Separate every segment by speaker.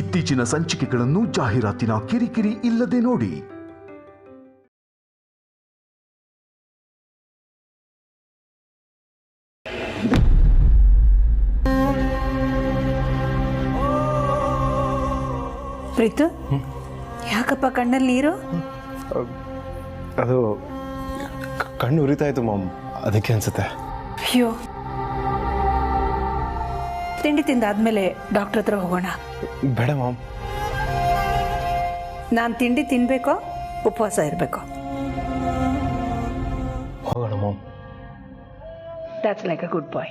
Speaker 1: ಇತ್ತೀಚಿನ ಸಂಚಿಕೆಗಳನ್ನು ಜಾಹೀರಾತಿನ ಕಿರಿಕಿರಿ ಇಲ್ಲದೆ ನೋಡಿ.
Speaker 2: ಪ್ರೀತು, ಯಾಕಪ್ಪ ಕಣ್ಣಲ್ಲಿ ನೀರು?
Speaker 3: ಅದು ಕಣ್ಣು ಉರಿತಾ ಇತ್ತು ಮಾಮ್, ಅದಕ್ಕೆ ಅನ್ಸುತ್ತೆ.
Speaker 2: ಅಯ್ಯೋ, ತಿಂಡಿ ತಿಂದಾದ್ಮೇಲೆ ಡಾಕ್ಟರ್ ಹತ್ರ ಹೋಗೋಣ.
Speaker 3: ಬೇಡ ಮಾಮ್.
Speaker 2: ನಾನು ತಿಂಡಿ ತಿನ್ಬೇಕೋ ಉಪವಾಸ ಇರಬೇಕೋ?
Speaker 3: ಹೋಗೋಣ mom.
Speaker 2: That's like a good boy.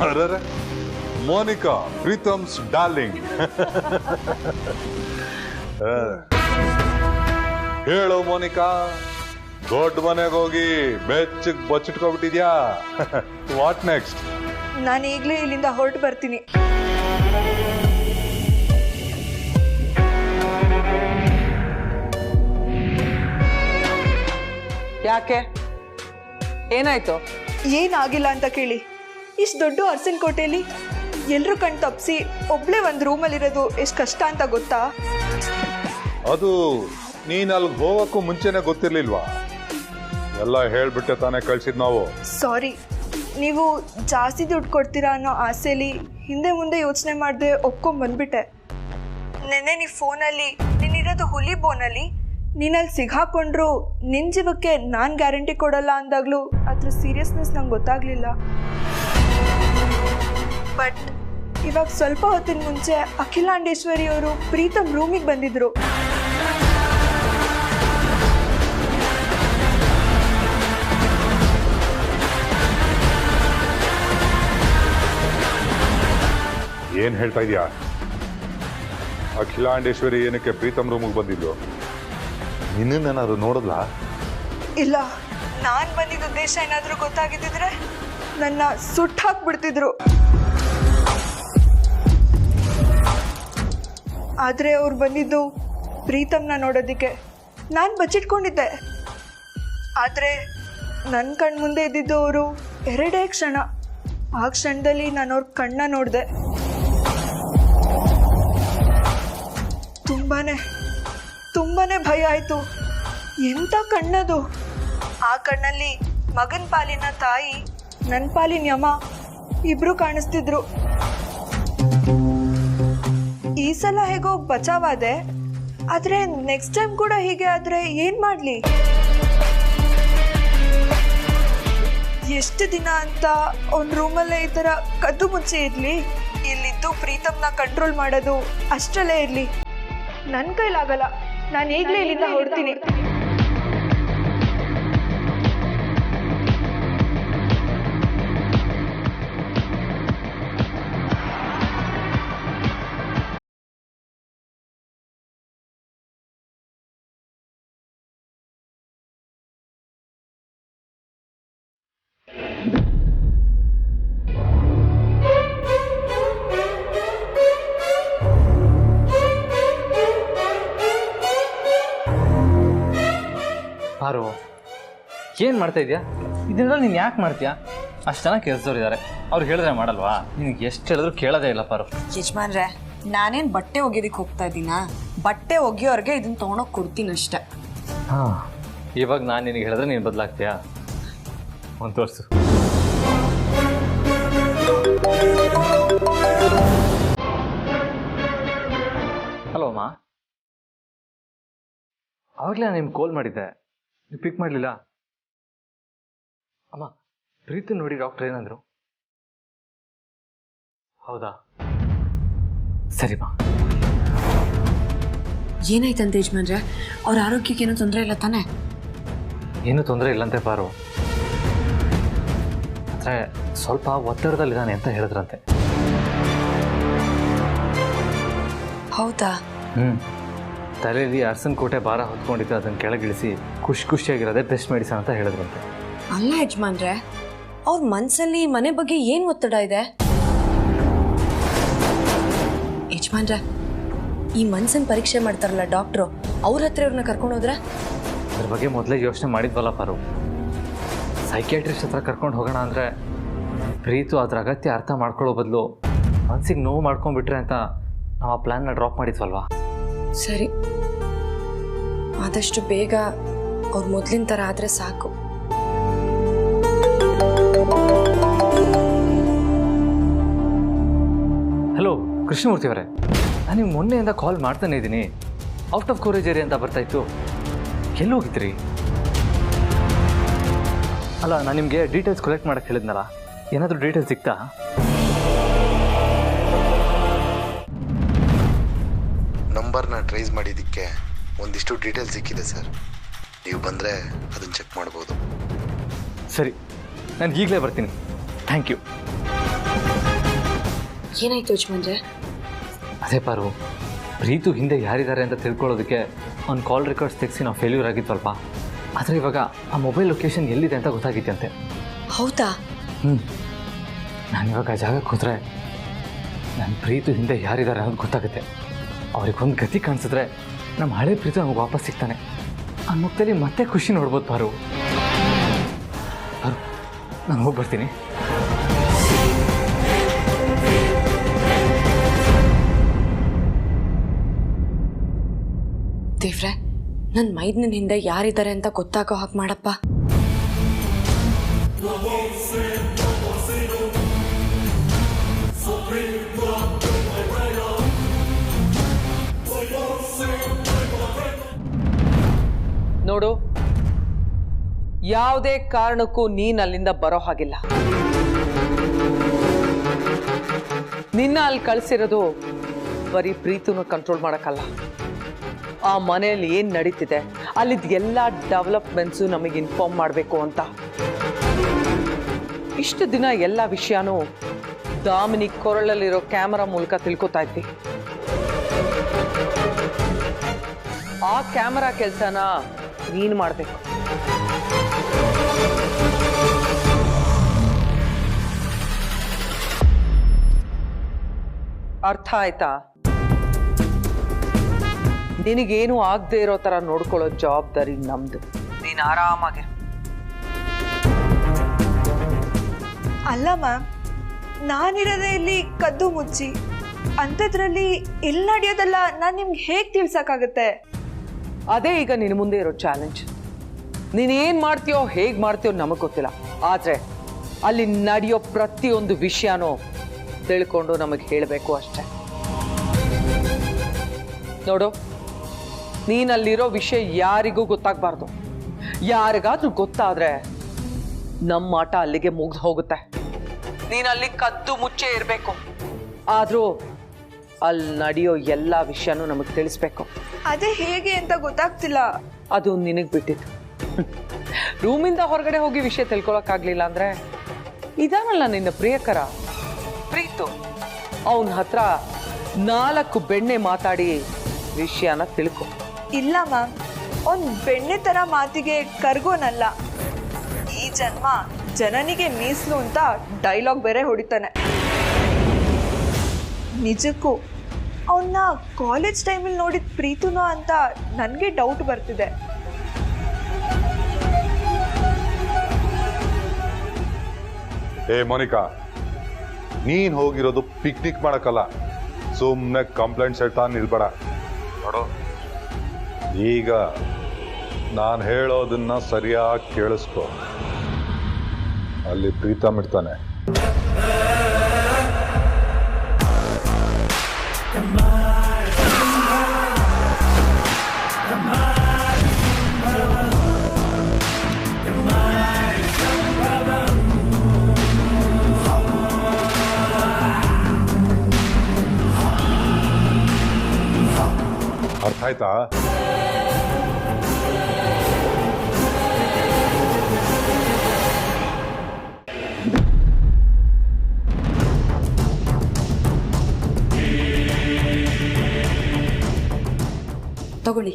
Speaker 4: Aru, ಅರೆ ಮೋನಿಕಾ, ಪ್ರೀತಮ್ಸ್ ಡಾರ್ಲಿಂಗ್. ಹೇಳು ಮೋನಿಕಾ, ದೊಡ್ಡ ಮನೆಗೆ ಹೋಗಿ ಬೆಚ್ಚಗ್ ಬಚ್ಚಿಟ್ಕೊಬಿಟ್ಟಿದ್ಯಾ? What next?
Speaker 5: ನಾನು ಈಗಲೇ ಇಲ್ಲಿಂದ ಹೊರಟು ಬರ್ತೀನಿ.
Speaker 6: ಯಾಕೆ, ಏನಾಯ್ತು?
Speaker 5: ಏನಾಗಿಲ್ಲ ಅಂತ ಕೇಳಿ. ಇಷ್ಟು ದೊಡ್ಡ ಅರಸಿನ ಕೋಟೆಯಲ್ಲಿ ಎಲ್ಲರೂ ಕಣ್ ತಪ್ಪಿಸಿ ಒಬ್ಳೆ ಒಂದು ರೂಮಲ್ಲಿರೋದು ಎಷ್ಟು ಕಷ್ಟ ಅಂತ ಗೊತ್ತಾ?
Speaker 4: ಅದು ನೀನ್ ಅಲ್ಲಿಗೆ ಹೋಗಕ್ಕೂ ಮುಂಚೆನೆ ಗೊತ್ತಿರ್ಲಿಲ್ವಾ? ಎಲ್ಲ ಹೇಳ್ಬಿಟ್ಟೆ ತಾನೇ ಕಳ್ಸಿದ್ ನಾವು.
Speaker 5: ಸಾರಿ, ನೀವು ಜಾಸ್ತಿ ದುಡ್ಡು ಕೊಡ್ತೀರಾ ಅನ್ನೋ ಆಸೆಯಲ್ಲಿ ಹಿಂದೆ ಮುಂದೆ ಯೋಚನೆ ಮಾಡದೆ ಒಪ್ಕೊಂಡ್ಬಂದ್ಬಿಟ್ಟೆ. ನೆನ್ನೆ ನೀವು ಫೋನಲ್ಲಿ ನೀನಿರೋದು ಹುಲಿ ಬೋನಲ್ಲಿ, ನೀನಲ್ಲಿ ಸಿಗಾಕೊಂಡ್ರು ನಿನ್ನ ಜೀವಕ್ಕೆ ನಾನು ಗ್ಯಾರಂಟಿ ಕೊಡಲ್ಲ ಅಂದಾಗಲೂ ಅದ್ರ ಸೀರಿಯಸ್ನೆಸ್ ನಂಗೆ ಗೊತ್ತಾಗಲಿಲ್ಲ. ಬಟ್ ಇವಾಗ ಸ್ವಲ್ಪ ಹೊತ್ತಿನ ಮುಂಚೆ ಅಖಿಲಾಂಡೇಶ್ವರಿ ಅವರು ಪ್ರೀತಮ್ ರೂಮಿಗೆ ಬಂದಿದ್ರು.
Speaker 4: ಏನ್ ಹೇಳ್ತಾ ಇದೀಯಾ? ಅಖಿಲಾಂಡೇಶ್ವರಿ ಏನಕ್ಕೆ ಪ್ರೀತಮ್ ರೂಮಿಗೆ ಬಂದಿದ್ದು? ನಿನ್ನೇನಾದ್ರು ನೋಡಿದ್ಲಾ?
Speaker 5: ಇಲ್ಲ, ನಾನು ಬಂದಿದ್ದ ಉದ್ದೇಶ ಏನಾದರೂ ಗೊತ್ತಾಗಿದ್ದಿದ್ರೆ ನನ್ನ ಸುಟ್ಟು ಹಾಕ್ಬಿಡ್ತಿದ್ರು. ಆದರೆ ಅವ್ರು ಬಂದಿದ್ದು ಪ್ರೀತಮ್ನ ನೋಡೋದಕ್ಕೆ. ನಾನು ಬಚ್ಚಿಟ್ಕೊಂಡಿದ್ದೆ, ಆದರೆ ನನ್ನ ಕಣ್ಣು ಮುಂದೆ ಇದ್ದಿದ್ದು ಅವರು ಎರಡೇ ಕ್ಷಣ. ಆ ಕ್ಷಣದಲ್ಲಿ ನಾನು ಅವ್ರ ಕಣ್ಣ ನೋಡಿದೆ. ತುಂಬಾನೇ ಭಯ ಆಯಿತು. ಎಂಥ ಕಣ್ಣದು! ಆ ಕಣ್ಣಲ್ಲಿ ಮಗನ ಪಾಲಿನ ತಾಯಿ, ನನ್ನ ಪಾಲಿನ ಯಮ ಇಬ್ರು ಕಾಣಿಸ್ತಿದ್ರು. ಈ ಸಲ ಹೇಗೋ ಬಚಾವಾದೆ, ಆದರೆ ನೆಕ್ಸ್ಟ್ ಟೈಮ್ ಕೂಡ ಹೀಗೆ ಆದರೆ ಏನು ಮಾಡಲಿ? ಎಷ್ಟು ದಿನ ಅಂತ ಅವ್ನ ರೂಮಲ್ಲೇ ಈ ಥರ ಕದ್ದು ಮುಚ್ಚಿ ಇರಲಿ? ಇಲ್ಲಿದ್ದು ಪ್ರೀತಮ್ನ ಕಂಟ್ರೋಲ್ ಮಾಡೋದು ಅಷ್ಟರಲ್ಲೇ ಇರಲಿ. ನನ್ನ ಕೈಲಾಗಲ್ಲ. ನಾನು ಈಗಲೇ ಇಲ್ಲಿಂದ ಹೊರಡ್ತೀನಿ.
Speaker 7: ಪಾರು, ಏನು ಮಾಡ್ತಾ ಇದೆಯಾ? ಇದನ್ನೆಲ್ಲ ನೀನು ಯಾಕೆ ಮಾಡ್ತೀಯಾ? ಅಷ್ಟು ಜನ ಕೆಲಸದವ್ರು ಇದ್ದಾರೆ, ಅವ್ರು ಹೇಳಿದ್ರೆ ಮಾಡಲ್ವಾ? ನಿನಗೆ ಎಷ್ಟು ಹೇಳಿದ್ರು ಕೇಳೋದೇ ಇಲ್ಲ ಪಾರು.
Speaker 6: ಯಜಮಾನ್ರೆ, ನಾನೇನು ಬಟ್ಟೆ ಒಗೆಯೋದಕ್ಕೆ ಹೋಗ್ತಾ ಇದ್ದೀನಾ? ಬಟ್ಟೆ ಒಗೆಯೋರ್ಗೆ ಇದನ್ನ ತೊಗೊಂಡೋಗಿ ಕೊಡ್ತೀನಿ ಅಷ್ಟೆ.
Speaker 7: ಹಾಂ, ಇವಾಗ ನಾನು ನಿನಗೆ ಹೇಳಿದ್ರೆ ನೀನು ಬದಲಾಗ್ತೀಯಾ? ಒಂದು ತೋರಿಸು. ಹಲೋ ಅಮ್ಮ, ಆವಾಗಲೇ ನಾನು ನಿಮ್ಗೆ ಕಾಲ್ ಮಾಡಿದ್ದೆ. ನೀವು ಪಿಕ್ ಮಾಡಲಿಲ್ಲ. ಅಮ್ಮ, ಪ್ರೀತಿ ನೋಡಿ ಡಾಕ್ಟರ್ ಏನಂದ್ರು? ಹೌದಾ, ಸರಿಮಾ.
Speaker 6: ಏನಾಯ್ತಂತೆ ಯಜಮಾನ್ರೆ? ಅವ್ರ ಆರೋಗ್ಯಕ್ಕೆ ಏನೂ ತೊಂದರೆ ಇಲ್ಲ ತಾನೆ?
Speaker 7: ಏನೂ ತೊಂದರೆ ಇಲ್ಲಂತೆ ಪಾರು. ಆದರೆ ಸ್ವಲ್ಪ ಒತ್ತಡದಲ್ಲಿದ್ದಾನೆ ಅಂತ ಹೇಳಿದ್ರಂತೆ.
Speaker 6: ಹೌದಾ?
Speaker 7: ತಲೆಯಲ್ಲಿ ಅರಸನ್ ಕೋಟೆ ಭಾರ ಹೊತ್ಕೊಂಡಿದ್ದು ಅದನ್ನು ಕೆಳಗಿಳಿಸಿ ಖುಷಿಯಾಗಿರೋದೇ ಬೆಸ್ಟ್ ಮೆಡಿಸನ್ ಅಂತ ಹೇಳಿದ್ರಂತೆ.
Speaker 6: ಅಲ್ಲ ಯಜಮಾನ್ರೆ, ಅವ್ರ ಮನಸ್ಸಲ್ಲಿ ಮನೆ ಬಗ್ಗೆ ಏನು ಒತ್ತಡ ಇದೆ? ಯಜಮಾನ್ರೆ, ಈ ಮನ್ಸನ್ ಪರೀಕ್ಷೆ ಮಾಡ್ತಾರಲ್ಲ ಡಾಕ್ಟ್ರು, ಅವ್ರ ಹತ್ರ ಇವ್ರನ್ನ ಕರ್ಕೊಂಡು ಹೋದ್ರೆ?
Speaker 7: ಅದ್ರ ಬಗ್ಗೆ ಮೊದಲೇ ಯೋಚನೆ ಮಾಡಿದ್ವಲ್ಲ ಪಾರು. ಸೈಕ್ಯಾಟ್ರಿಸ್ಟ್ ಹತ್ರ ಕರ್ಕೊಂಡು ಹೋಗೋಣ ಅಂದರೆ ಪ್ರೀತು ಅದ್ರ ಅಗತ್ಯ ಅರ್ಥ ಮಾಡ್ಕೊಳ್ಳೋ ಬದಲು ಮನ್ಸಿಗೆ ನೋವು ಮಾಡ್ಕೊಂಡ್ಬಿಟ್ರೆ ಅಂತ ನಾವು ಆ ಪ್ಲ್ಯಾನ್ನ ಡ್ರಾಪ್ ಮಾಡಿದ್ವಲ್ವಾ.
Speaker 6: ಸರಿ, ಆದಷ್ಟು ಬೇಗ ಅವ್ರು ಮೊದಲಿನ ಥರ ಆದರೆ ಸಾಕು.
Speaker 7: ಹಲೋ ಕೃಷ್ಣಮೂರ್ತಿ ಅವರೇ, ನಾನು ನಿಮ್ಗೆ ಮೊನ್ನೆಯಿಂದ ಕಾಲ್ ಮಾಡ್ತಾನೆ ಇದ್ದೀನಿ. ಔಟ್ ಆಫ್ ಕವರೇಜ್ ಏರಿಯಾ ಅಂತ ಬರ್ತಾಯಿತ್ತು. ಎಲ್ಲಿ ಹೋಗಿದ್ರಿ? ಅಲ್ಲ, ನಾನು ನಿಮಗೆ ಡೀಟೇಲ್ಸ್ ಕಲೆಕ್ಟ್ ಮಾಡೋಕ್ಕೆ ಹೇಳಿದ್ನಲ್ಲ, ಏನಾದರೂ ಡೀಟೇಲ್ಸ್ ಸಿಗ್ತಾ?
Speaker 8: ನಂಬರ್ನ ಟ್ರೇಸ್ ಮಾಡಿದ್ದಕ್ಕೆ ಒಂದಿಷ್ಟು ಡೀಟೇಲ್ಸ್ ಸಿಕ್ಕಿದೆ ಸರ್. ನೀವು ಬಂದರೆ ಅದನ್ನು ಚೆಕ್ ಮಾಡ್ಬೋದು.
Speaker 7: ಸರಿ, ನಾನು ಈಗಲೇ ಬರ್ತೀನಿ. Thank you.
Speaker 6: ಏನಾಯ್ತು ಯಜಮಾನ್ರೆ?
Speaker 7: ಅದೇ ಪಾರು, ಪ್ರೀತು ಹಿಂದೆ ಯಾರಿದ್ದಾರೆ ಅಂತ ತಿಳ್ಕೊಳ್ಳೋದಕ್ಕೆ ಅವ್ನ ಕಾಲ್ ರೆಕಾರ್ಡ್ಸ್ ತೆಗೆಸಿ ನಾವು ಫೇಲ್ಯೂರ್ ಆಗಿದ್ವಲ್ಪ. ಆದರೆ ಇವಾಗ ಆ ಮೊಬೈಲ್ ಲೊಕೇಶನ್ ಎಲ್ಲಿದೆ ಅಂತ ಗೊತ್ತಾಗಿತ್ತಂತೆ.
Speaker 6: ಹೌದಾ?
Speaker 7: ನಾನಿವಾಗ ಆ ಜಾಗಕ್ಕೆ ಹೋದರೆ ನನ್ನ ಪ್ರೀತು ಹಿಂದೆ ಯಾರಿದ್ದಾರೆ ಅನ್ನೋದು ಗೊತ್ತಾಗುತ್ತೆ. ಅವ್ರಿಗೊಂದು ಗತಿ ಕಾಣಿಸಿದ್ರೆ ನಮ್ಮ ಹಳೆ ಪ್ರೀತು ನಮಗೆ ವಾಪಸ್ ಸಿಗ್ತಾನೆ. ಆ ಮುಖದಲ್ಲಿ ಮತ್ತೆ ಖುಷಿ ನೋಡ್ಬೋದು ಪಾರು. ಪಾರು, ನಾನು ಹೋಗಿ ಬರ್ತೀನಿ.
Speaker 6: ದೇವ್ರೆ, ನನ್ನ ಮೈದ್ನ ಹಿಂದೆ ಯಾರಿದ್ದಾರೆ ಅಂತ ಗೊತ್ತಾಗೋ ಹಾಗೆ ಮಾಡಪ್ಪ.
Speaker 9: ನೋಡು, ಯಾವುದೇ ಕಾರಣಕ್ಕೂ ನೀನ್ ಅಲ್ಲಿಂದ ಬರೋ ಹಾಗಿಲ್ಲ. ನಿನ್ನ ಅಲ್ಲಿ ಕಳಿಸಿರೋದು ಬರೀ ಪ್ರೀತಿನ ಕಂಟ್ರೋಲ್ ಮಾಡಕ್ಕಲ್ಲ, ಆ ಮನೆಯಲ್ಲಿ ಏನು ನಡೀತಿದೆ ಅಲ್ಲಿದ್ದ ಎಲ್ಲ ಡೆವಲಪ್ಮೆಂಟ್ಸು ನಮಗೆ ಇನ್ಫಾರ್ಮ್ ಮಾಡಬೇಕು ಅಂತ. ಇಷ್ಟು ದಿನ ಎಲ್ಲ ವಿಷಯನೂ ದಾಮಿನಿ ಕೊರಳಲ್ಲಿರೋ ಕ್ಯಾಮರಾ ಮೂಲಕ ತಿಳ್ಕೊತಾ ಇದ್ವಿ. ಆ ಕ್ಯಾಮರಾ ಕೆಲಸನ ನೀನು ಮಾಡಬೇಕು. ಅರ್ಥ ಆಯ್ತಾ? ನಿನಗೇನು ಆಗದೆ ಇರೋ ಥರ ನೋಡ್ಕೊಳ್ಳೋ ಜವಾಬ್ದಾರಿ ನಮ್ದು. ನೀನು ಆರಾಮಾಗಿರು.
Speaker 5: ಅಲ್ಲ ಮ್ಯಾಮ್, ನಾನಿರೋದೇ ಇಲ್ಲಿ ಕದ್ದು ಮುಚ್ಚಿ, ಅಂಥದ್ರಲ್ಲಿ ಇಲ್ಲಿ ನಡೆಯೋದಲ್ಲ ನಾನು ನಿಮ್ಗೆ ಹೇಗೆ ತಿಳ್ಸಕ್ಕಾಗತ್ತೆ?
Speaker 9: ಅದೇ ಈಗ ನಿನ್ನ ಮುಂದೆ ಇರೋ ಚಾಲೆಂಜ್. ನೀನೇನು ಮಾಡ್ತೀಯೋ ಹೇಗೆ ಮಾಡ್ತೀಯೋ ನಮಗೆ ಗೊತ್ತಿಲ್ಲ, ಆದರೆ ಅಲ್ಲಿ ನಡೆಯೋ ಪ್ರತಿಯೊಂದು ವಿಷಯನೂ ತಿಳ್ಕೊಂಡು ನಮಗೆ ಹೇಳಬೇಕು ಅಷ್ಟೆ. ನೋಡು, ನೀನಲ್ಲಿರೋ ವಿಷಯ ಯಾರಿಗೂ ಗೊತ್ತಾಗಬಾರ್ದು. ಯಾರಿಗಾದ್ರೂ ಗೊತ್ತಾದ್ರೆ ನಮ್ಮ ಆಟ ಅಲ್ಲಿಗೆ ಮುಗ್ದು ಹೋಗುತ್ತೆ. ನೀನಲ್ಲಿ ಕದ್ದು ಮುಚ್ಚೆ ಇರಬೇಕು, ಆದರೂ ಅಲ್ಲಿ ನಡೆಯೋ ಎಲ್ಲ ವಿಷಯನೂ ನಮಗೆ ತಿಳಿಸ್ಬೇಕು.
Speaker 5: ಅದೇ ಹೇಗೆ ಅಂತ ಗೊತ್ತಾಗ್ತಿಲ್ಲ.
Speaker 9: ಅದು ನಿನಗೆ ಬಿಟ್ಟಿದ್ದು. ರೂಮಿಂದ ಹೊರಗಡೆ ಹೋಗಿ ವಿಷಯ ತಿಳ್ಕೊಳಕ್ಕಾಗ್ಲಿಲ್ಲ ಅಂದ್ರೆ ಇದಾನಲ್ಲ ನಿನ್ನ ಪ್ರಿಯಕರ ಪ್ರೀತು, ಅವನ ಹತ್ರ 4 ಬೆಣ್ಣೆ ಮಾತಾಡಿ ವಿಷಯನ ತಿಳ್ಕೊ.
Speaker 5: ಇಲ್ಲ ಮ್ಯಾಮ್, ಅವ್ನು ಬೆಣ್ಣೆ ಥರ ಮಾತಿಗೆ ಕರ್ಗೋನಲ್ಲ. ಈ ಜನ್ಮ ಜನನಿಗೆ ಮೀಸಲು ಅಂತ ಡೈಲಾಗ್ ಬೇರೆ ಹೊಡಿತಾನೆ. ನಿಜಕ್ಕೂ ಅವನ್ನ ಕಾಲೇಜ್ ಟೈಮಲ್ಲಿ ನೋಡಿದ ಪ್ರೀತುನೋ ಅಂತ ನನಗೆ ಡೌಟ್ ಬರ್ತಿದೆ.
Speaker 4: ಏ ಮೋನಿಕಾ, ನೀನ್ ಹೋಗಿರೋದು ಪಿಕ್ನಿಕ್ ಮಾಡಕ್ಕಲ್ಲ, ಸುಮ್ಮನೆ ಕಂಪ್ಲೇಂಟ್ಸ್ ಹೇಳ್ತಾ ನಿಲ್ಬೇಡ. ನೋಡು, ಈಗ ನಾನು ಹೇಳೋದನ್ನ ಸರಿಯಾಗಿ ಕೇಳಿಸ್ಕೊ. ಅಲ್ಲಿ ಪ್ರೀತಮ್ ಇರ್ತಾನೆ. ಆಯ್ತಾ?
Speaker 6: ತಗೊಳ್ಳಿ.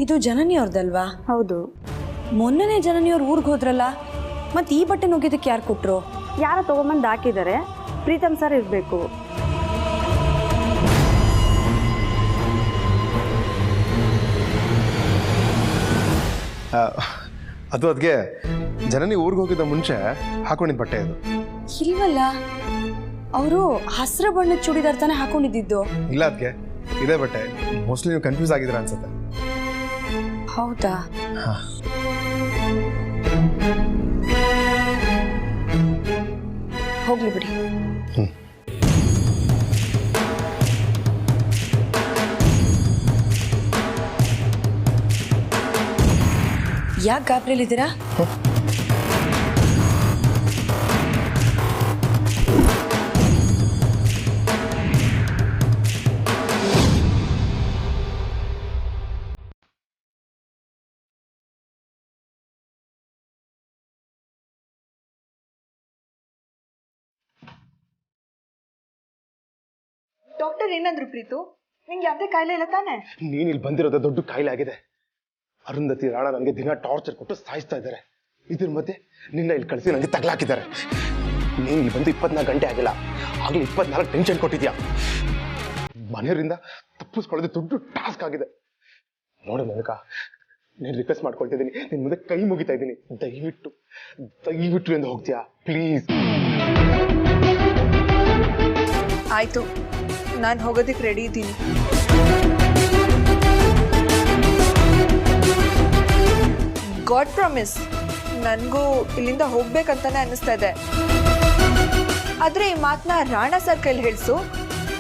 Speaker 6: ಇದು ಜನನಿಯವ್ರದಲ್ವಾ?
Speaker 10: ಹೌದು.
Speaker 6: ಮೊನ್ನೆನೇ ಜನನಿಯವ್ರು ಊರಿಗೆ ಹೋದ್ರಲ್ಲ, ಮತ್ತೆ ಈ ಬಟ್ಟೆ ನುಗ್ಗಿದ್ದಕ್ಕೆ ಯಾರು ಕೊಟ್ರು?
Speaker 10: ಯಾರೋ ತಗೊಂಬಂದು ಹಾಕಿದ್ದಾರೆ. ಪ್ರೀತಮ್ ಸರ್ ಇರಬೇಕು.
Speaker 3: ಅದು ಅದಕ್ಕೆ ಜನನಿ ಊರಿಗೆ ಹೋಗಿದ್ದ ಮುಂಚೆ ಹಾಕೊಂಡಿದ್ದ ಬಟ್ಟೆ ಅದು.
Speaker 6: ಇಲ್ವಲ್ಲ, ಅವರು ಹಸಿರು ಬಣ್ಣದ ಚೂಡಿದಾರ್ ತಾನೇ ಹಾಕೊಂಡಿದ್ದು.
Speaker 3: ಇಲ್ಲ ಅದಕ್ಕೆ ಇದೇ ಬಟ್ಟೆ. ಮೋಸ್ಟ್ಲಿ ನೀವು ಕನ್ಫ್ಯೂಸ್ ಆಗಿದ್ದೀರಾ ಅನ್ಸುತ್ತೆ.
Speaker 6: ಹೌದಾ? ಹೋಗ್ಲಿ ಬಿಡಿ. ಯಾಕೆ ಗಾಬರಿಯಲ್ಲಿದ್ದೀರಾ?
Speaker 5: ಡಾಕ್ಟರ್ ಏನಂದ್ರು ಪ್ರೀತು? ನಿಂಗೆ ಯಾವುದೇ ಕಾಯಿಲೆ ಇಲ್ಲ ತಾನೆ?
Speaker 3: ನೀನ್ ಇಲ್ಲಿ ಬಂದಿರೋದು ದೊಡ್ಡ ಕಾಯಿಲೆ ಆಗಿದೆ. ಅರುಂಧತಿ ರಾಣ ನನಗೆ ದಿನ ಟಾರ್ಚರ್ ಕೊಟ್ಟು ಸಾಯಿಸ್ತಾ ಇದ್ದಾರೆ. ಇದ್ರ ಮಧ್ಯೆ ನಿನ್ನ ಇಲ್ಲಿ ಕಳಿಸಿ ನನಗೆ ತಗಲಾಕಿದ್ದಾರೆ. ನೀನು ಇಲ್ಲಿ ಬಂದು 24 ಗಂಟೆ ಆಗಿಲ್ಲ, ಆಗ್ಲೂ 24 ಟೆನ್ಷನ್ ಕೊಟ್ಟಿದ್ಯಾ. ಮನೆಯವರಿಂದ ತಪ್ಪಿಸ್ಕೊಳ್ಳೋದು ದೊಡ್ಡ ಟಾಸ್ಕ್ ಆಗಿದೆ. ನೋಡು ನನಕ, ನೀನು ರಿಕ್ವೆಸ್ಟ್ ಮಾಡ್ಕೊಳ್ತಿದ್ದೀನಿ, ನಿನ್ನ ಮುಂದೆ ಕೈ ಮುಗಿತಾ ಇದ್ದೀನಿ. ದಯವಿಟ್ಟು ಎಂದು ಹೋಗ್ತೀಯಾ ಪ್ಲೀಸ್?
Speaker 5: ಆಯ್ತು, ನಾನು ಹೋಗೋದಕ್ಕೆ ರೆಡಿ ಇದ್ದೀನಿ. ಗಾಡ್ ಪ್ರಾಮಿಸ್, ನನಗೂ ಇಲ್ಲಿಂದ ಹೋಗ್ಬೇಕಂತಾನೆ ಅನ್ನಿಸ್ತಾ ಇದೆ. ಆದರೆ ಈ ಮಾತನ್ನ ರಾಣಾ ಸರ್ ಕೈಲಿ ಹೇಳಿಸು,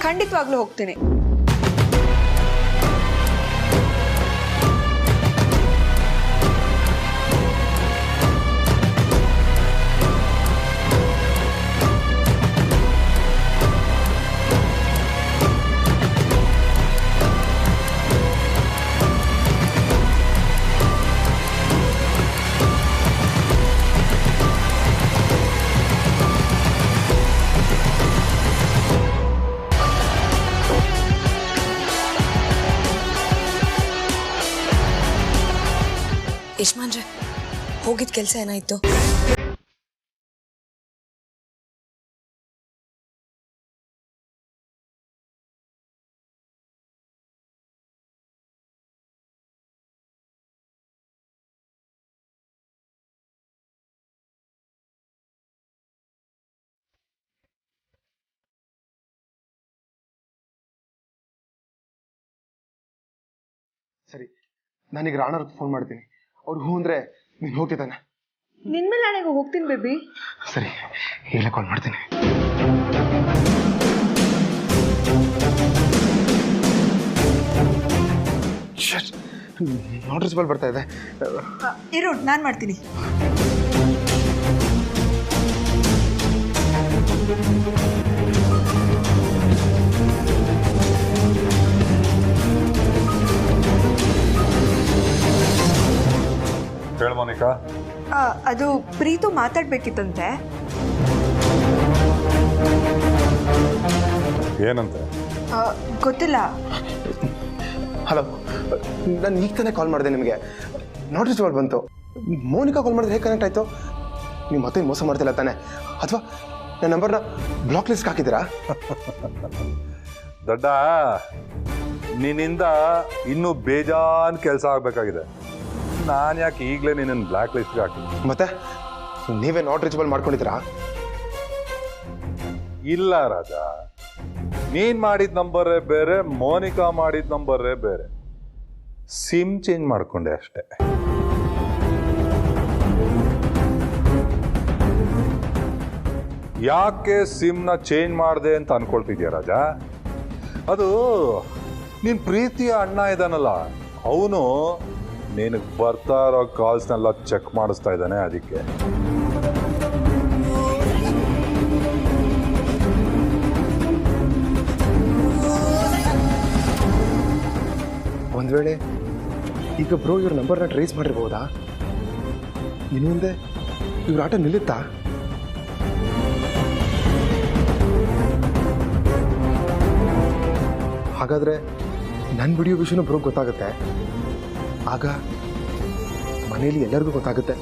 Speaker 5: ಖಂಡಿತವಾಗ್ಲೂ ಹೋಗ್ತೀನಿ.
Speaker 6: ಯಜಮಾನ್ರೆ, ಹೋಗಿದ್ ಕೆಲಸ ಏನಾಯ್ತು?
Speaker 3: ಸರಿ, ನಾನೀಗ ರಾಣರ್ಗೆ ಫೋನ್ ಮಾಡ್ತೀನಿ. ಅವ್ರು ಹೂ ಅಂದ್ರೆ ನೀನು ಹೋಗ್ತಿದ್ದಾನೆ.
Speaker 5: ನಿನ್ ಮೇಲೆ ನಾಳೆಗೆ ಹೋಗ್ತೀನಿ ಬೇಬಿ.
Speaker 3: ಸರಿ, ಈಗಲೇ ಕಾಲ್ ಮಾಡ್ತೀನಿ. ನಾಟ್ ರೀಚಬಲ್ ಬರ್ತಾ ಇದೆ.
Speaker 5: ಇರು, ನಾನು ಮಾಡ್ತೀನಿ.
Speaker 4: ಹೇಳು ಮೋನಿಕಾ.
Speaker 5: ಅದು ಪ್ರೀತು ಮಾತಾಡ್ಬೇಕಿತ್ತಂತೆ.
Speaker 4: ಏನಂತೆ?
Speaker 5: ಗೊತ್ತಿಲ್ಲ.
Speaker 3: ಹಲೋ, ನಾನು ಈಗ ತಾನೇ ಕಾಲ್ ಮಾಡಿದೆ ನಿಮಗೆ. ನಾಟ್ ರೀಚಬಲ್ ಬಂತು. ಮೋನಿಕಾ ಕಾಲ್ ಮಾಡಿದ್ರೆ ಹೇಗೆ ಕನೆಕ್ಟ್ ಆಯಿತು? ನೀವು ಮತ್ತೆ ಮೋಸ ಮಾಡ್ತಿಲ್ಲ ತಾನೆ? ಅಥವಾ ನನ್ನ ನಂಬರ್ನ ಬ್ಲಾಕ್ ಲಿಸ್ಟ್ ಹಾಕಿದ್ದೀರಾ?
Speaker 4: ದೊಡ್ಡ, ನಿನ್ನಿಂದ ಇನ್ನೂ ಬೇಜಾನ್ ಕೆಲಸ ಆಗಬೇಕಾಗಿದೆ. ನಾನು ಯಾಕೆ ಈಗಲೇ ನಿನ್ನ ಬ್ಲ್ಯಾಕ್ ಲಿಸ್ಟ್ಗೆ ಹಾಕಿ?
Speaker 3: ಮತ್ತೆ ನೀವೇ ನಾಟ್ ರೀಚಬಲ್ ಮಾಡ್ಕೊಂಡಿದ್ದೀರಾ?
Speaker 4: ಇಲ್ಲ ರಾಜ, ನೀನ್ ಮಾಡಿದ ನಂಬರೇ ಬೇರೆ, ಮೋನಿಕಾ ಮಾಡಿದ ನಂಬರೇ ಬೇರೆ. ಸಿಮ್ ಚೇಂಜ್ ಮಾಡ್ಕೊಂಡೆ ಅಷ್ಟೇ. ಯಾಕೆ ಸಿಮ್ನ ಚೇಂಜ್ ಮಾಡಿದೆ ಅಂತ ಅನ್ಕೊಳ್ತಿದ್ಯಾ ರಾಜ? ಅದು ನಿನ್ ಪ್ರೀತಿಯ ಅಣ್ಣ ಇದ್ದಾನಲ್ಲ, ಅವನು ನಿನಗೆ ಬರ್ತಾ ಇರೋ ಕಾಲ್ಸ್ನೆಲ್ಲ ಚೆಕ್ ಮಾಡಿಸ್ತಾ ಇದ್ದಾನೆ. ಅದಕ್ಕೆ
Speaker 3: ವೇಳೆ ಈಗ ಬ್ರೋ ಇವ್ರ ನಂಬರ್ನ ಟ್ರೇಸ್ ಮಾಡಿರ್ಬೋದಾ? ಇನ್ನು ಮುಂದೆ ಇವ್ರ ಆಟ ನಿಲ್ಲುತ್ತಾ? ಹಾಗಾದ್ರೆ ನನ್ನ ವಿಡಿಯೋ ವಿಷಯನೂ ಬ್ರೋ ಗೊತ್ತಾಗುತ್ತೆ. ಆಗ ಮನೆಯಲ್ಲಿ ಎಲ್ಲರಿಗೂ ಗೊತ್ತಾಗುತ್ತೆ.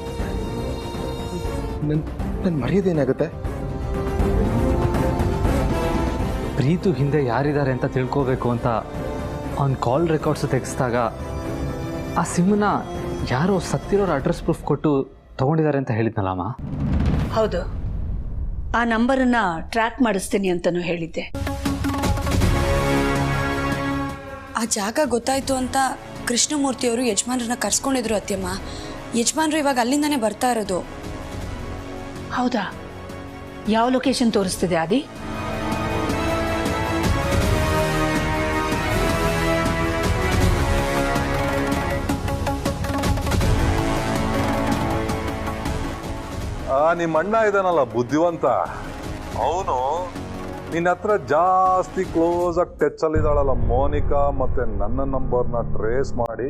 Speaker 3: ನನ್ನ ಮರ್ಯಾದೇನಾಗುತ್ತೆ?
Speaker 7: ಪ್ರೀತು ಹಿಂದೆ ಯಾರಿದ್ದಾರೆ ಅಂತ ತಿಳ್ಕೋಬೇಕು ಅಂತ ಅವ್ನ ಕಾಲ್ ರೆಕಾರ್ಡ್ಸ್ ತೆಗೆಸಿದಾಗ ಆ ಸಿಮ್ಮನ್ನ ಯಾರೋ ಸತ್ತಿರೋರ ಅಡ್ರೆಸ್ ಪ್ರೂಫ್ ಕೊಟ್ಟು ತೊಗೊಂಡಿದ್ದಾರೆ ಅಂತ ಹೇಳಿದ್ನಲ್ಲಮ್ಮ.
Speaker 2: ಹೌದು, ಆ ನಂಬರನ್ನು ಟ್ರ್ಯಾಕ್ ಮಾಡಿಸ್ತೀನಿ ಅಂತಲೂ ಹೇಳಿದ್ದೆ.
Speaker 6: ಆ ಜಾಗ ಗೊತ್ತಾಯ್ತು ಅಂತ ಕೃಷ್ಣಮೂರ್ತಿಯವರು ಯಜಮಾನ್ರನ್ನ ಕರ್ಸ್ಕೊಂಡಿದ್ರು ಅತ್ಯಮ್ಮ. ಯಜಮಾನ್ರು ಇವಾಗ ಅಲ್ಲಿಂದಾನೇ ಬರ್ತಾ ಇರೋದು.
Speaker 2: ಹೌದಾ? ಯಾವ ಲೊಕೇಶನ್ ತೋರಿಸ್ತಿದೆ ಆದಿ?
Speaker 4: ನಿಮ್ಮ ಅಣ್ಣ ಇದಾನಲ್ಲ ಬುದ್ಧಿವಂತ, ಅವನು ನಿನ್ನ ಹತ್ರ ಜಾಸ್ತಿ ಕ್ಲೋಸ್ ಆಗಿ ಟಚ್ ಅಲ್ಲಿ ಇದ್ದಾಳಲ್ಲ ಮೋನಿಕಾ, ಮತ್ತೆ ನನ್ನ ನಂಬರ್ನ ಟ್ರೇಸ್ ಮಾಡಿ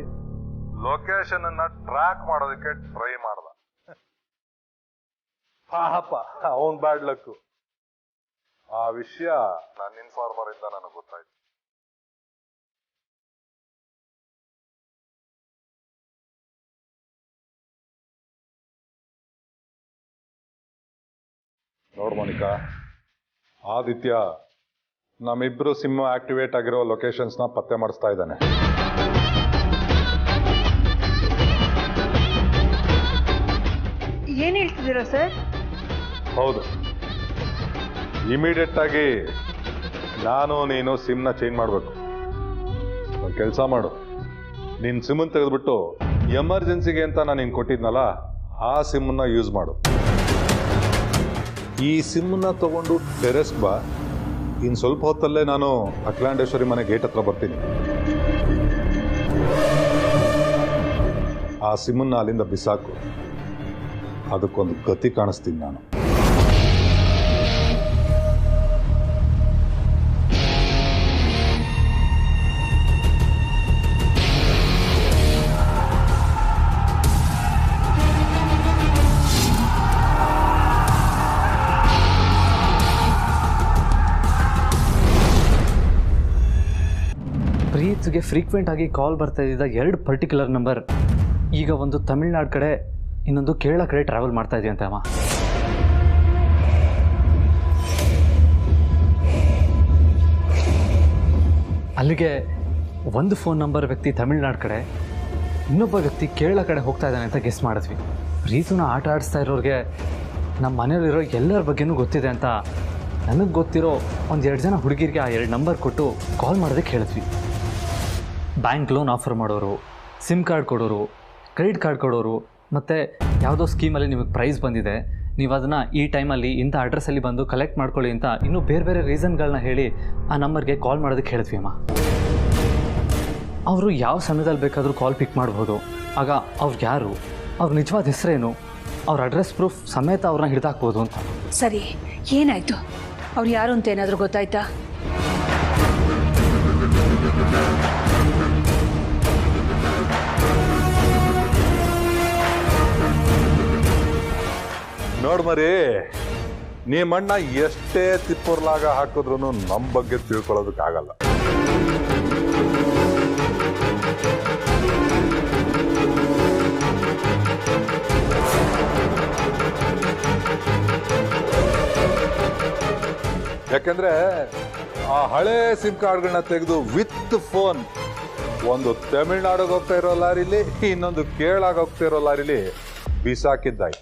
Speaker 4: ಲೊಕೇಶನ್ ಅನ್ನ ಟ್ರ್ಯಾಕ್ ಮಾಡೋದಕ್ಕೆ ಟ್ರೈ ಮಾಡ್ದ. ಪಾಪ ಅವನ್ ಬ್ಯಾಡ್ ಲಕ್. ಆ ವಿಷಯ ನನ್ನ ಇನ್ಫಾರ್ಮರ್ ಇಂದ ನನಗೆ ಗೊತ್ತಾಯ್ತು. ನೋಡ್ ಮೋನಿಕಾ, ಆದಿತ್ಯ ನಮ್ಮಿಬ್ರು ಸಿಮ್ ಆಕ್ಟಿವೇಟ್ ಆಗಿರೋ ಲೊಕೇಶನ್ಸ್ನ ಪತ್ತೆ ಮಾಡಿಸ್ತಾ ಇದ್ದಾನೆ.
Speaker 5: ಏನು ಹೇಳ್ತಿದ್ದೀರಾ ಸರ್?
Speaker 4: ಹೌದು, ಇಮಿಡಿಯೇಟ್ ಆಗಿ ನಾನು ನೀನು ಸಿಮ್ನ ಚೇಂಜ್ ಮಾಡಬೇಕು. ಒಂದು ಕೆಲಸ ಮಾಡು, ನಿನ್ನ ಸಿಮ್ಮನ್ನು ತೆಗೆದುಬಿಟ್ಟು ಎಮರ್ಜೆನ್ಸಿಗೆ ಅಂತ ನಾನು ನಿಂಗೆ ಕೊಟ್ಟಿದ್ನಲ್ಲ ಆ ಸಿಮ್ಮನ್ನ ಯೂಸ್ ಮಾಡು. ಈ ಸಿಮ್ಮನ್ನ ತಗೊಂಡು ಟೆರೆಸ್ ಬಾ. ಇನ್ನು ಸ್ವಲ್ಪ ಹೊತ್ತಲ್ಲೇ ನಾನು ಅಖಿಲಾಂಡೇಶ್ವರಿ ಮನೆ ಗೇಟ್ ಹತ್ರ ಬರ್ತೀನಿ. ಆ ಸಿಮ್ಮನ್ನ ಅಲ್ಲಿಂದ ಬಿಸಾಕು. ಅದಕ್ಕೊಂದು ಗತಿ ಕಾಣಿಸ್ತೀನಿ ನಾನು.
Speaker 7: ಪ್ರೀತ್ಗೆ ಫ್ರೀಕ್ವೆಂಟ್ ಆಗಿ ಕಾಲ್ ಬರ್ತಾ ಇದ್ದ 2 ಪರ್ಟಿಕ್ಯುಲರ್ ನಂಬರ್ ಈಗ ಒಂದು ತಮಿಳ್ನಾಡು ಕಡೆ, ಇನ್ನೊಂದು ಕೇರಳ ಕಡೆ ಟ್ರಾವೆಲ್ ಮಾಡ್ತಾ ಇದೆಯಂತೆ ಅಮ್ಮ. ಅಲ್ಲಿಗೆ ಒಂದು ಫೋನ್ ನಂಬರ್ ವ್ಯಕ್ತಿ ತಮಿಳ್ನಾಡು ಕಡೆ, ಇನ್ನೊಬ್ಬ ವ್ಯಕ್ತಿ ಕೇರಳ ಕಡೆ ಹೋಗ್ತಾ ಇದ್ದಾನೆ ಅಂತ ಗೆಸ್ ಮಾಡಿದ್ವಿ. ಪ್ರೀತುನ ಆಟ ಆಡಿಸ್ತಾ ಇರೋರಿಗೆ ನಮ್ಮ ಮನೆಯಲ್ಲಿರೋ ಎಲ್ಲರ ಬಗ್ಗೆನೂ ಗೊತ್ತಿದೆ ಅಂತ ನನಗೆ ಗೊತ್ತಿರೋ 1-2 ಜನ ಹುಡುಗಿರಿಗೆ ಆ 2 ನಂಬರ್ ಕೊಟ್ಟು ಕಾಲ್ ಮಾಡೋದಕ್ಕೆ ಹೇಳಿದ್ವಿ. ಬ್ಯಾಂಕ್ ಲೋನ್ ಆಫರ್ ಮಾಡೋರು, ಸಿಮ್ ಕಾರ್ಡ್ ಕೊಡೋರು, ಕ್ರೆಡಿಟ್ ಕಾರ್ಡ್ ಕೊಡೋರು, ಮತ್ತು ಯಾವುದೋ ಸ್ಕೀಮಲ್ಲಿ ನಿಮಗೆ ಪ್ರೈಸ್ ಬಂದಿದೆ, ನೀವು ಅದನ್ನು ಈ ಟೈಮಲ್ಲಿ ಇಂಥ ಅಡ್ರೆಸ್ಸಲ್ಲಿ ಬಂದು ಕಲೆಕ್ಟ್ ಮಾಡ್ಕೊಳ್ಳಿ ಅಂತ ಇನ್ನೂ ಬೇರೆ ಬೇರೆ ರೀಸನ್ಗಳನ್ನ ಹೇಳಿ ಆ ನಂಬರ್ಗೆ ಕಾಲ್ ಮಾಡೋದಕ್ಕೆ ಹೇಳಿದ್ವಿ ಅಮ್ಮ. ಅವರು ಯಾವ ಸಮಯದಲ್ಲಿ ಬೇಕಾದರೂ ಕಾಲ್ ಪಿಕ್ ಮಾಡ್ಬೋದು. ಆಗ ಅವ್ರು ಯಾರು, ಅವ್ರ ನಿಜವಾದ ಹೆಸರೇನು, ಅವ್ರ ಅಡ್ರೆಸ್ ಪ್ರೂಫ್ ಸಮೇತ ಅವ್ರನ್ನ ಹಿಡಿದಾಕ್ಬೋದು ಅಂತ.
Speaker 2: ಸರಿ, ಏನಾಯಿತು? ಅವ್ರು ಯಾರು ಅಂತ ಏನಾದರೂ ಗೊತ್ತಾಯ್ತಾ?
Speaker 4: ನೋಡ್ ಮರಿ, ನಿಮ್ಮಣ್ಣ ಎಷ್ಟೇ ತಿಪ್ಪರ್ಲಾಗ ಹಾಕಿದ್ರು ನಮ್ಮ ಬಗ್ಗೆ ತಿಳ್ಕೊಳ್ಳೋದಕ್ಕಾಗಲ್ಲ. ಯಾಕೆಂದ್ರೆ ಆ ಹಳೆ ಸಿಮ್ ಕಾರ್ಡ್ಗಳನ್ನ ತೆಗೆದು ವಿತ್ ಫೋನ್ ಒಂದು ತಮಿಳ್ನಾಡಿಗೆ ಹೋಗ್ತಾ ಇರೋ ಲಾರಿಲಿ, ಇನ್ನೊಂದು ಕೇರಳಾಗ ಹೋಗ್ತಾ ಇರೋ ಲಾರಿಲಿ ಬಿಸಾಕಿದ್ದಾಯ್ತು.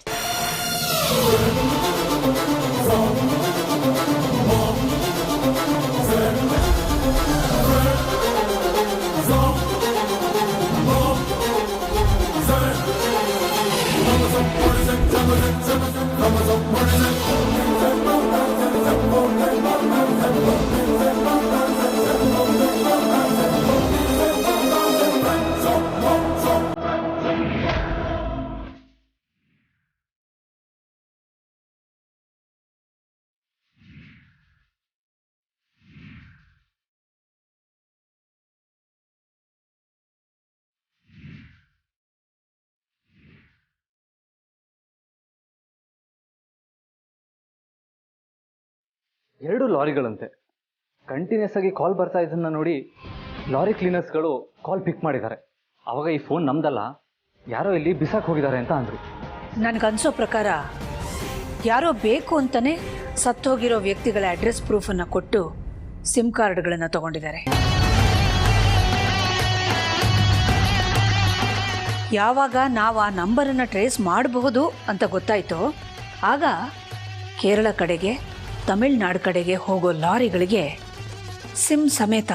Speaker 7: 2 ಲಾರಿಗಳಂತೆ. ಕಂಟಿನ್ಯೂಸ್ ಆಗಿ ಕಾಲ್ ಬರ್ತಾ ಇದನ್ನ ನೋಡಿ ಲಾರಿ ಕ್ಲೀನರ್ಸ್ಗಳು ಕಾಲ್ ಪಿಕ್ ಮಾಡಿದ್ದಾರೆ. ಅವಾಗ ಈ ಫೋನ್ ನಮ್ದಲ್ಲ, ಯಾರೋ ಇಲ್ಲಿ ಬಿಸಾಕ್ ಹೋಗಿದ್ದಾರೆ ಅಂತ ಅಂದರು.
Speaker 2: ನನಗನ್ಸೋ ಪ್ರಕಾರ ಯಾರೋ ಬೇಕು ಅಂತಲೇ ಸತ್ತೋಗಿರೋ ವ್ಯಕ್ತಿಗಳ ಅಡ್ರೆಸ್ ಪ್ರೂಫನ್ನು ಕೊಟ್ಟು ಸಿಮ್ ಕಾರ್ಡ್ಗಳನ್ನು ತಗೊಂಡಿದ್ದಾರೆ. ಯಾವಾಗ ನಾವು ಆ ನಂಬರನ್ನು ಟ್ರೇಸ್ ಮಾಡಬಹುದು ಅಂತ ಗೊತ್ತಾಯ್ತೋ ಆಗ ಕೇರಳ ಕಡೆಗೆ ತಮಿಳ್ನಾಡು ಕಡೆಗೆ ಹೋಗೋ ಲಾರಿಗಳಿಗೆ ಸಿಮ್ ಸಮೇತ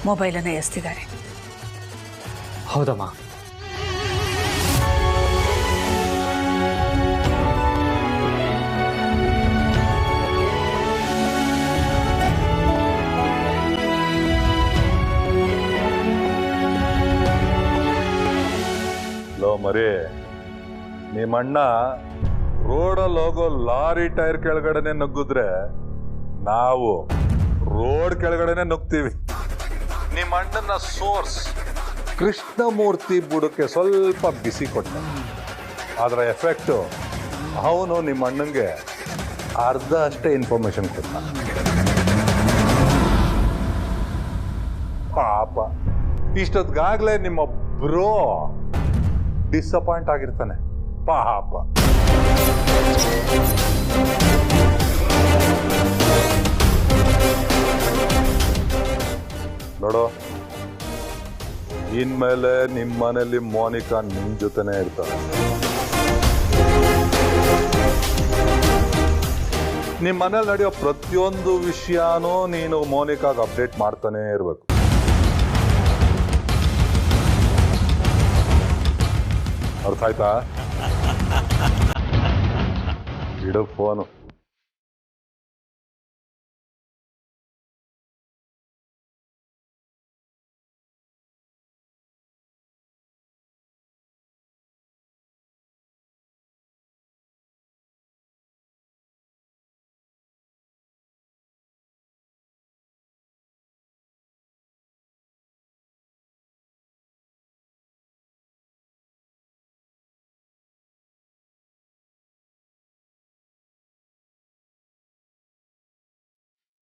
Speaker 2: ಮೊಬೈಲನ್ನು ಎಸ್ತಿದ್ದಾರೆ.
Speaker 7: ಹೌದಮ್ಮ.
Speaker 4: ಮರಿ, ನಿಮ್ಮಣ್ಣ ರೋಡಲ್ಲಿ ಹೋಗೋ ಲಾರಿ ಟೈರ್ ಕೆಳಗಡೆನೆ ನುಗ್ಗಿದ್ರೆ ನಾವು ರೋಡ್ ಕೆಳಗಡೆನೆ ನುಗ್ತೀವಿ. ನಿಮ್ಮ ಅಣ್ಣನ ಸೋರ್ಸ್ ಕೃಷ್ಣಮೂರ್ತಿ ಬುಡಕ್ಕೆ ಸ್ವಲ್ಪ ಬಿಸಿ ಕೊಟ್ಟ, ಅದರ ಎಫೆಕ್ಟು ಅವನು ನಿಮ್ಮ ಅಣ್ಣಂಗೆ ಅರ್ಧ ಅಷ್ಟೇ ಇನ್ಫಾರ್ಮೇಶನ್ ಕೊಟ್ಟ. ಪಾಪ ಇಷ್ಟೊತ್ತಿಗಾಗಲೇ ನಿಮ್ಮ ಬ್ರೋ ಡಿಸಪಾಯಿಂಟ್ ಆಗಿರ್ತಾನೆ ಪಾಪ. ನೋಡು, ಇನ್ಮೇಲೆ ನಿಮ್ಮ ಮನೇಲಿ ಮೋನಿಕಾ ನಿಮ್ ಜೊತೆನೇ ಇರ್ತಾಳೆ. ನಿಮ್ಮ ಮನೇಲಿ ನಡೆಯೋ ಪ್ರತಿಯೊಂದು ವಿಷಯನೂ ನೀನು ಮೋನಿಕಾಗ ಅಪ್ಡೇಟ್ ಮಾಡ್ತಾನೆ ಇರ್ಬೇಕು. ಅರ್ಥ ಆಯ್ತಾ? ಇಡು ಫೋನು.